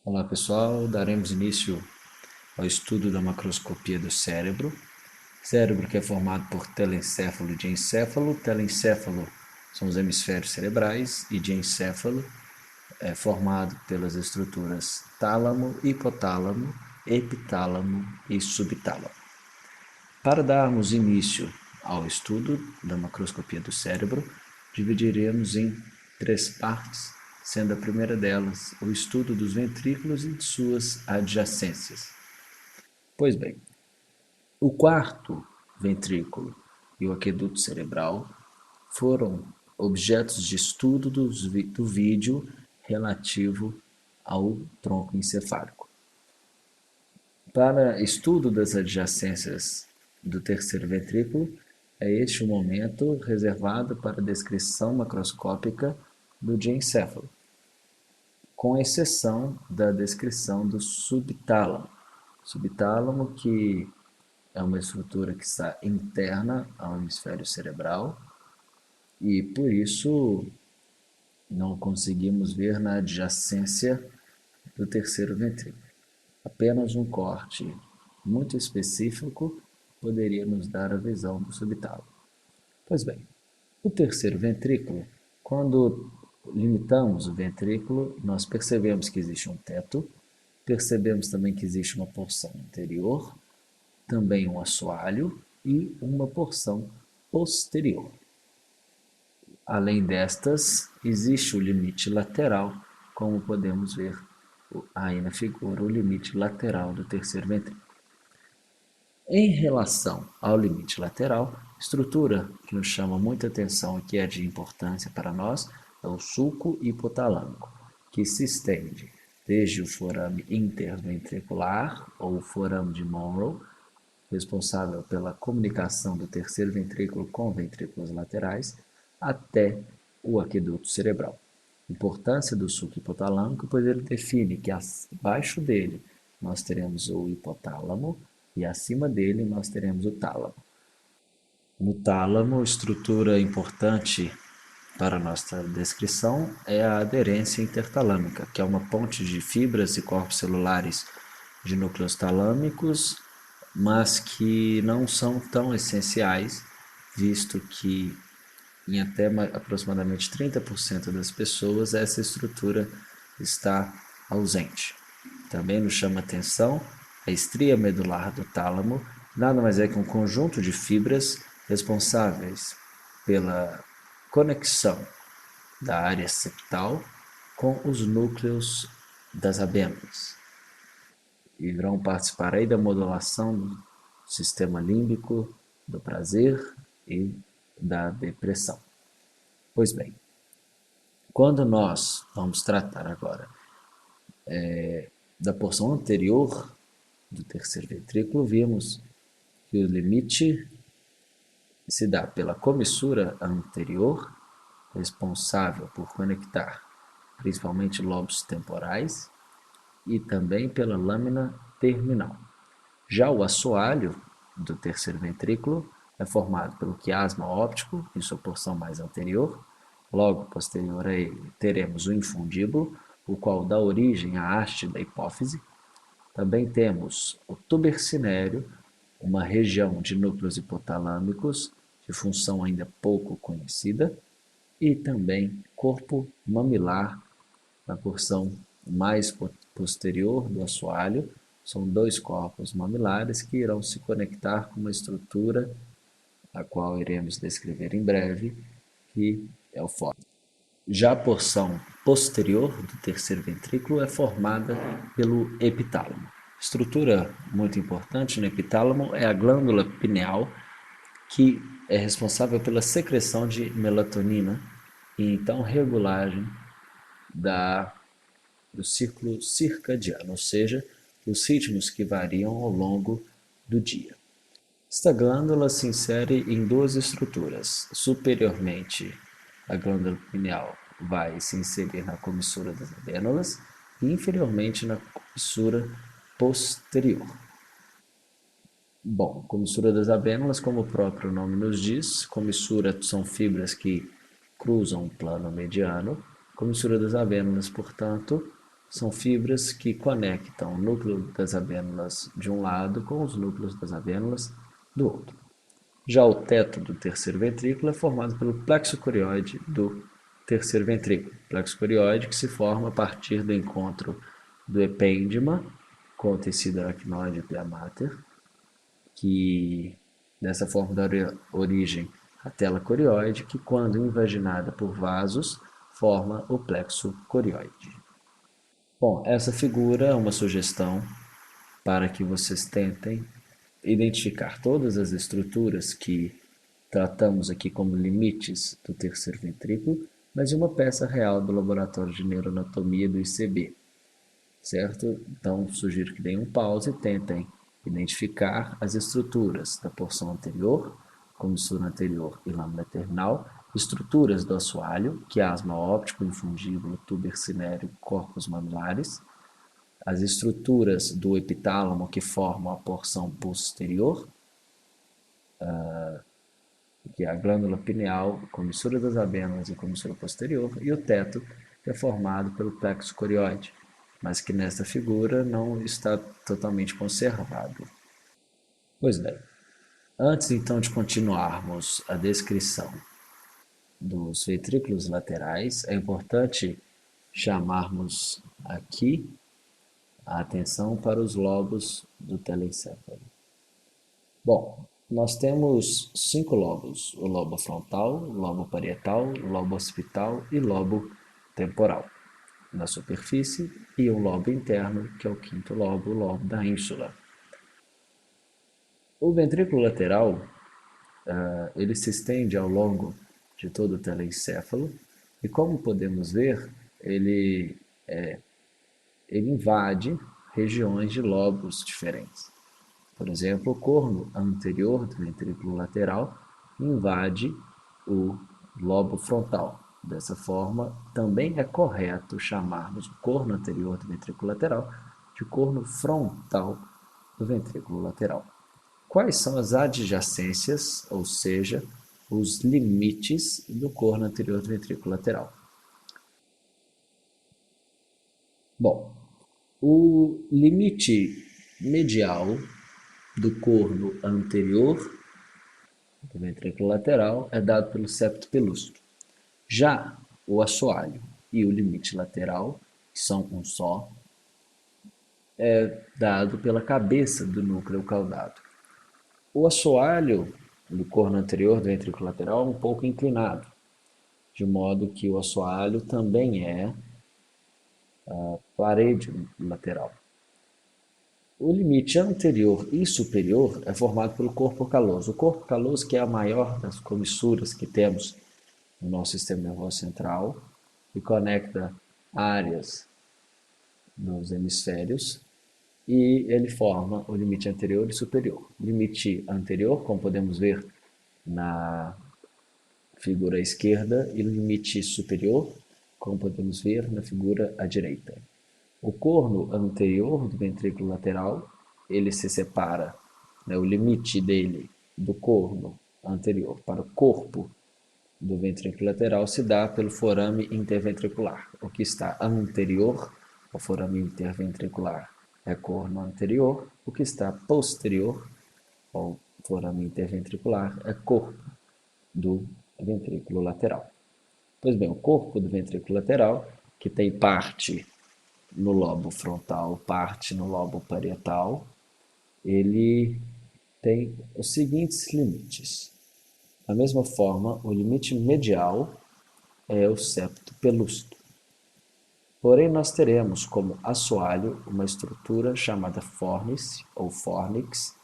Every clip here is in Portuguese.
Olá pessoal, daremos início ao estudo da macroscopia do cérebro. Cérebro que é formado por telencéfalo e diencéfalo. Telencéfalo são os hemisférios cerebrais e diencéfalo é formado pelas estruturas tálamo, hipotálamo, epitálamo e subtálamo. Para darmos início ao estudo da macroscopia do cérebro, dividiremos em três partes, sendo a primeira delas o estudo dos ventrículos e de suas adjacências. Pois bem, o quarto ventrículo e o aqueduto cerebral foram objetos de estudo do vídeo relativo ao tronco encefálico. Para estudo das adjacências do terceiro ventrículo, é este o momento reservado para a descrição macroscópica do diencéfalo, com exceção da descrição do subtálamo. Subtálamo, que é uma estrutura que está interna ao hemisfério cerebral e por isso não conseguimos ver na adjacência do terceiro ventrículo. Apenas um corte muito específico poderia nos dar a visão do subtálamo. Pois bem, o terceiro ventrículo, quando limitamos o ventrículo, nós percebemos que existe um teto, percebemos também que existe uma porção anterior, também um assoalho e uma porção posterior. Além destas, existe o limite lateral, como podemos ver aí na figura, o limite lateral do terceiro ventrículo. Em relação ao limite lateral, estrutura que nos chama muita atenção e que é de importância para nós é o sulco hipotalâmico, que se estende desde o forame interventricular ou forame de Monro, responsável pela comunicação do terceiro ventrículo com ventrículos laterais, até o aqueduto cerebral. Importância do sulco hipotalâmico, pois ele define que abaixo dele nós teremos o hipotálamo e acima dele nós teremos o tálamo. No tálamo, estrutura importante para a nossa descrição é a aderência intertalâmica, que é uma ponte de fibras e corpos celulares de núcleos talâmicos, mas que não são tão essenciais, visto que em até aproximadamente 30% das pessoas essa estrutura está ausente. Também nos chama atenção a estria medular do tálamo, nada mais é que um conjunto de fibras responsáveis pela conexão da área septal com os núcleos das abêmias. E irão participar aí da modulação do sistema límbico, do prazer e da depressão. Pois bem, quando nós vamos tratar agora da porção anterior do terceiro ventrículo, vimos que o limite se dá pela comissura anterior, responsável por conectar principalmente lobos temporais, e também pela lâmina terminal. Já o assoalho do terceiro ventrículo é formado pelo quiasma óptico, em sua porção mais anterior. Logo posterior a ele, teremos o infundíbulo, o qual dá origem à haste da hipófise. Também temos o tubercinéreo, uma região de núcleos hipotalâmicos de função ainda pouco conhecida, e também corpo mamilar, na porção mais posterior do assoalho. São dois corpos mamilares que irão se conectar com uma estrutura, a qual iremos descrever em breve, que é o fórum. Já a porção posterior do terceiro ventrículo é formada pelo epitálamo. Estrutura muito importante no epitálamo é a glândula pineal, que é responsável pela secreção de melatonina e então regulagem do ciclo circadiano, ou seja, os ritmos que variam ao longo do dia. Esta glândula se insere em duas estruturas. Superiormente, a glândula pineal vai se inserir na comissura das adênulas e inferiormente na comissura posterior. Bom, comissura das adênulas, como o próprio nome nos diz, comissura são fibras que cruzam o plano mediano. Comissura das adênulas, portanto, são fibras que conectam o núcleo das avênulas de um lado com os núcleos das avênulas do outro. Já o teto do terceiro ventrículo é formado pelo plexo corioide do terceiro ventrículo. Plexo corioide que se forma a partir do encontro do epêndima com o tecido aracnoide pia mater, que dessa forma dá origem à tela corioide, que quando invaginada por vasos, forma o plexo corioide. Bom, essa figura é uma sugestão para que vocês tentem identificar todas as estruturas que tratamos aqui como limites do terceiro ventrículo, mas de uma peça real do Laboratório de Neuroanatomia do ICB, certo? Então, sugiro que deem um pause e tentem identificar as estruturas da porção anterior, comissura anterior e lâmina terminal, estruturas do assoalho, quiasma óptico, infundíbulo, tuber cinério, corpos mamulares, as estruturas do epitálamo que formam a porção posterior, que é a glândula pineal, comissura das avênulas e comissura posterior, e o teto, que é formado pelo plexo corioide, mas que nesta figura não está totalmente conservado. Pois bem, antes então de continuarmos a descrição dos ventrículos laterais, é importante chamarmos aqui a atenção para os lobos do telencéfalo. Bom, nós temos 5 lobos: o lobo frontal, o lobo parietal, o lobo occipital e lobo temporal na superfície, e um lobo interno, que é o quinto lobo, o lobo da ínsula. O ventrículo lateral, ele se estende ao longo de todo o telencéfalo e, como podemos ver, ele invade regiões de lobos diferentes. Por exemplo, o corno anterior do ventrículo lateral invade o lobo frontal. Dessa forma, também é correto chamarmos o corno anterior do ventrículo lateral de corno frontal do ventrículo lateral. Quais são as adjacências, ou seja, os limites do corno anterior do ventrículo lateral? Bom, o limite medial do corno anterior do ventrículo lateral é dado pelo septo pelúceo. Já o assoalho e o limite lateral, que são um só, é dado pela cabeça do núcleo caudado. O assoalho do corno anterior do ventrículo lateral é um pouco inclinado, de modo que o assoalho também é a parede lateral. O limite anterior e superior é formado pelo corpo caloso. O corpo caloso, que é a maior das comissuras que temos no nosso sistema nervoso central, que conecta áreas dos hemisférios, e ele forma o limite anterior e superior. Limite anterior, como podemos ver na figura à esquerda, e limite superior, como podemos ver na figura à direita. O corno anterior do ventrículo lateral, ele se separa, né, o limite dele do corno anterior para o corpo do ventrículo lateral se dá pelo forame interventricular. O que está anterior ao forame interventricular é corno anterior, o que está posterior ao forame interventricular é corpo do ventrículo lateral. Pois bem, o corpo do ventrículo lateral, que tem parte no lobo frontal, parte no lobo parietal, ele tem os seguintes limites. Da mesma forma, o limite medial é o septo pelúceo. Porém, nós teremos como assoalho uma estrutura chamada fornice ou fornix,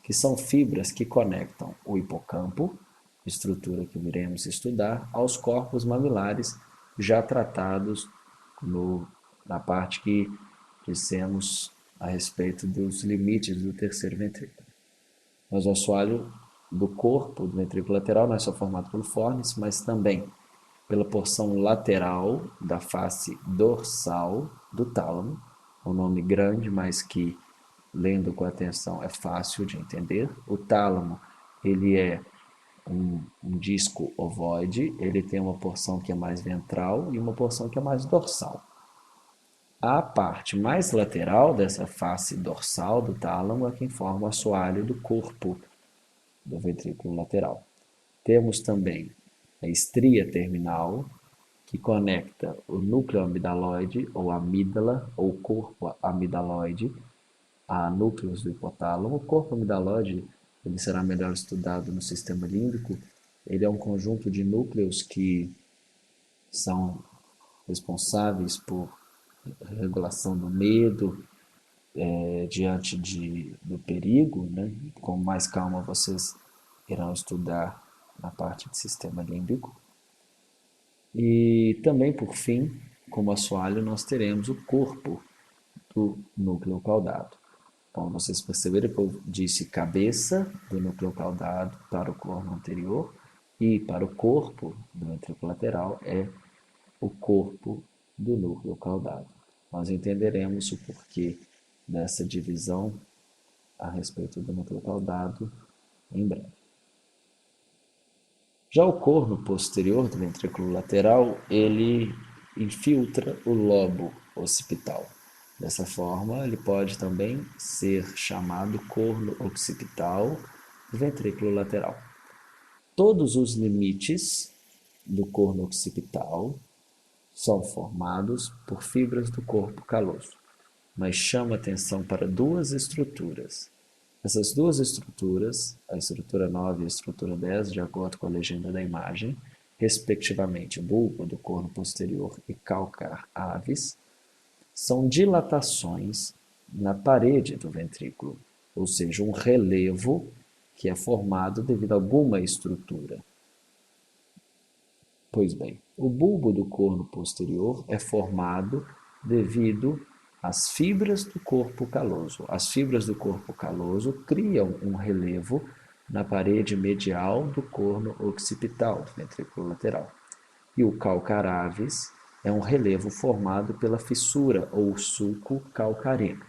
que são fibras que conectam o hipocampo, estrutura que iremos estudar, aos corpos mamilares já tratados na parte que dissemos a respeito dos limites do terceiro ventrículo. Mas o assoalho do corpo do ventrículo lateral não é só formado pelo fornice, mas também pela porção lateral da face dorsal do tálamo, um nome grande, mas que, lendo com atenção, é fácil de entender. O tálamo, ele é um disco ovoide, ele tem uma porção que é mais ventral e uma porção que é mais dorsal. A parte mais lateral dessa face dorsal do tálamo é quem forma o assoalho do corpo do ventrículo lateral. Temos também a estria terminal, que conecta o núcleo amidaloide, ou amígdala, ou corpo amidaloide, a núcleos do hipotálamo. O corpo amidaloide ele será melhor estudado no sistema límbico. Ele é um conjunto de núcleos que são responsáveis por regulação do medo diante do perigo, né? Com mais calma vocês irão estudar na parte de sistema límbico. E também, por fim, como assoalho, nós teremos o corpo do núcleo caudado. Então, vocês perceberam que eu disse cabeça do núcleo caudado para o corno anterior e para o corpo do ventrículo lateral é o corpo do núcleo caudado. Nós entenderemos o porquê dessa divisão a respeito do núcleo caudado em breve. Já o corno posterior do ventrículo lateral, ele infiltra o lobo occipital. Dessa forma, ele pode também ser chamado corno occipital do ventrículo lateral. Todos os limites do corno occipital são formados por fibras do corpo caloso, mas chama atenção para duas estruturas. Essas duas estruturas, a estrutura 9 e a estrutura 10, de acordo com a legenda da imagem, respectivamente bulbo do corno posterior e calcar aves, são dilatações na parede do ventrículo, ou seja, um relevo que é formado devido a alguma estrutura. Pois bem, o bulbo do corno posterior é formado devido às fibras do corpo caloso. As fibras do corpo caloso criam um relevo na parede medial do corno occipital, do ventrículo lateral. E o calcar aves é um relevo formado pela fissura ou sulco calcarino.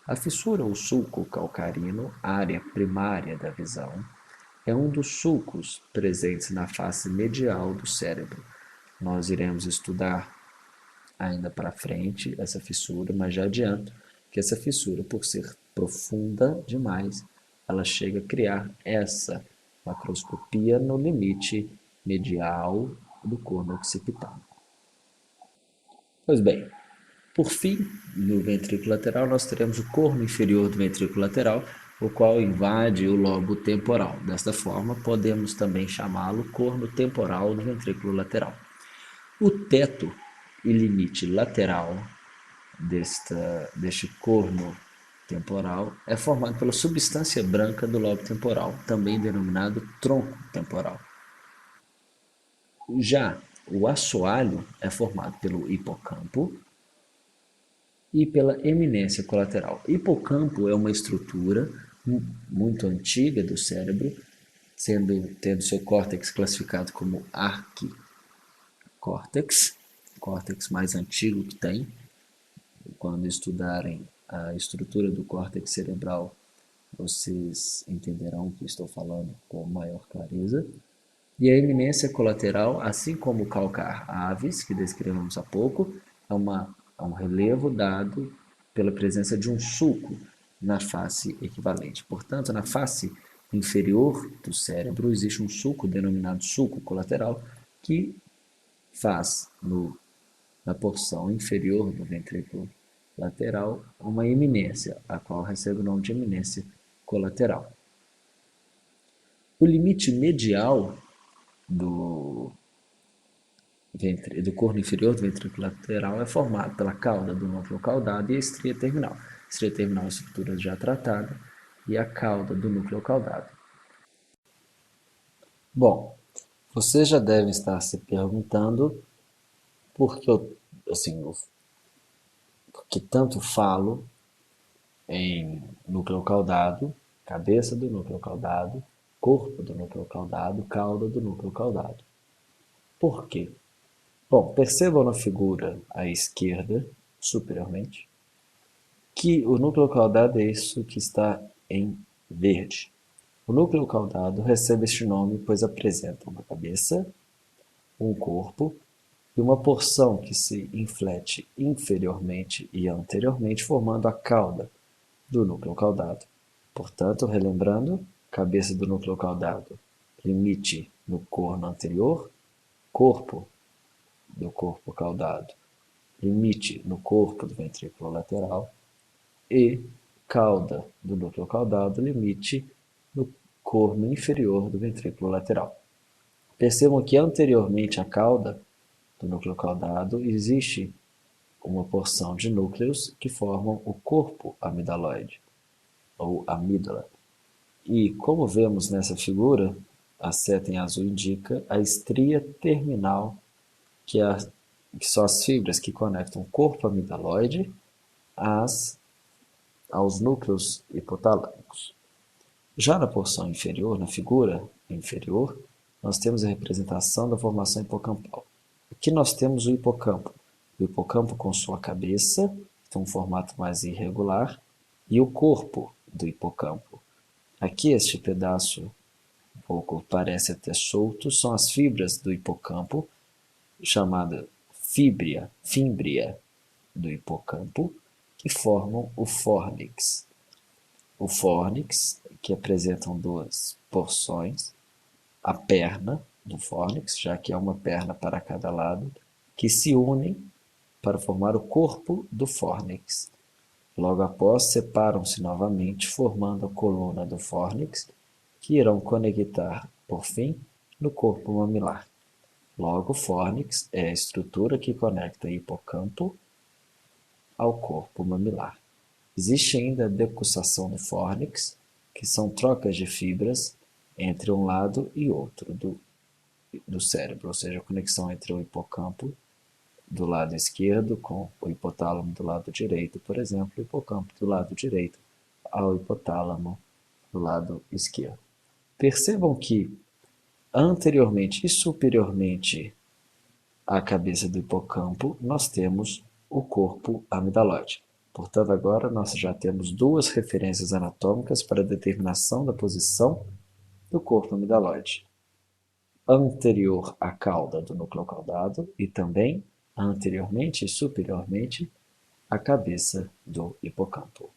A fissura ou sulco calcarino, área primária da visão, é um dos sulcos presentes na face medial do cérebro. Nós iremos estudar ainda para frente essa fissura, mas já adianto que essa fissura, por ser profunda demais, ela chega a criar essa macroscopia no limite medial do corno occipital. Pois bem, por fim, no ventrículo lateral, nós teremos o corno inferior do ventrículo lateral, o qual invade o lobo temporal. Desta forma, podemos também chamá-lo corno temporal do ventrículo lateral. O teto e limite lateral deste corno temporal é formado pela substância branca do lobo temporal, também denominado tronco temporal. Já o assoalho é formado pelo hipocampo e pela eminência colateral. Hipocampo é uma estrutura muito antiga do cérebro, tendo seu córtex classificado como arquicórtex, córtex mais antigo que tem. Quando estudarem a estrutura do córtex cerebral, vocês entenderão o que estou falando com maior clareza. E a eminência colateral, assim como o calcar aves, que descrevemos há pouco, é um relevo dado pela presença de um sulco na face equivalente. Portanto, na face inferior do cérebro existe um sulco denominado sulco colateral que faz na porção inferior do ventrículo lateral uma eminência, a qual recebe o nome de eminência colateral. O limite medial do corno inferior do ventrículo lateral é formado pela cauda do núcleo caudado e a estria terminal. A estria terminal é uma estrutura já tratada e a cauda do núcleo caudado. Bom, vocês já devem estar se perguntando por que porque tanto falo em núcleo caudado, cabeça do núcleo caudado, corpo do núcleo caudado, cauda do núcleo caudado. Por quê? Bom, percebam na figura à esquerda, superiormente, que o núcleo caudado é isso que está em verde. O núcleo caudado recebe este nome pois apresenta uma cabeça, um corpo e uma porção que se inflete inferiormente e anteriormente, formando a cauda do núcleo caudado. Portanto, relembrando, cabeça do núcleo caudado, limite no corno anterior, corpo do corpo caudado, limite no corpo do ventrículo lateral e cauda do núcleo caudado, limite no corno inferior do ventrículo lateral. Percebam que anteriormente à cauda do núcleo caudado existe uma porção de núcleos que formam o corpo amidaloide, ou amígdala. E, como vemos nessa figura, a seta em azul indica a estria terminal, que são as fibras que conectam o corpo amidaloide aos núcleos hipotalâmicos. Já na porção inferior, na figura inferior, nós temos a representação da formação hipocampal. Aqui nós temos o hipocampo com sua cabeça, então um formato mais irregular, e o corpo do hipocampo. Aqui este pedaço um pouco parece até solto, são as fibras do hipocampo, chamada fímbria do hipocampo, que formam o fórnix. O fórnix, que apresentam duas porções, a perna do fórnix, já que é uma perna para cada lado, que se unem para formar o corpo do fórnix. Logo após, separam-se novamente, formando a coluna do fórnix, que irão conectar, por fim, no corpo mamilar. Logo, o fórnix é a estrutura que conecta o hipocampo ao corpo mamilar. Existe ainda a decussação do fórnix, que são trocas de fibras entre um lado e outro do cérebro, ou seja, a conexão entre o hipocampo do lado esquerdo com o hipotálamo do lado direito, por exemplo, o hipocampo do lado direito ao hipotálamo do lado esquerdo. Percebam que anteriormente e superiormente à cabeça do hipocampo, nós temos o corpo amidaloide. Portanto, agora nós já temos duas referências anatômicas para a determinação da posição do corpo amidaloide. Anterior à cauda do núcleo caudado e também anteriormente e superiormente à cabeça do hipocampo.